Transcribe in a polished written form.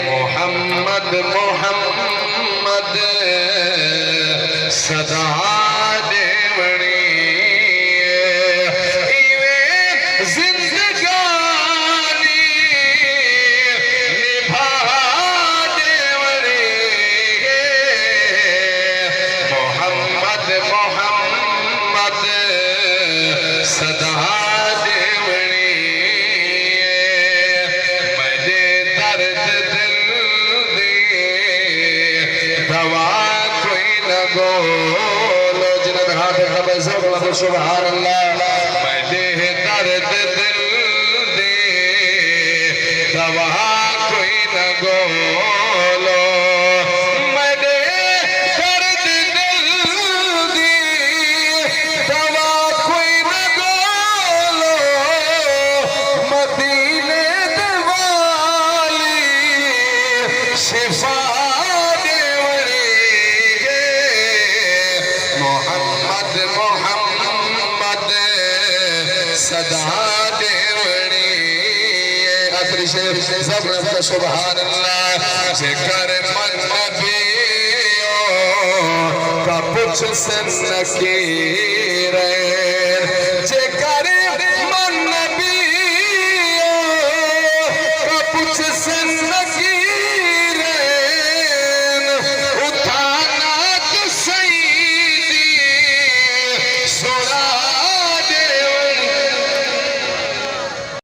मोहम्मद मोहम्मद सदा देवणी इवे जिंदगानी निभा देवणी मोहम्मद मोहम्मद सदा देवणी मेरे दर्द दिल दे दवा कोई न गोलो जिन्हें हाथ खबर सब सुभान अल्लाह मेरे दर्द दिल दे दवा कोई न गोलो मेरे दर्द दिल दी दवा कोई न गोलो मदीने दवाली शिफा देवरी मोहम्मद मोहम्मद सदा देवरी आखिरी शेर सब सुभान अल्लाह जिक्र मन नबियों का पुछ से नकीर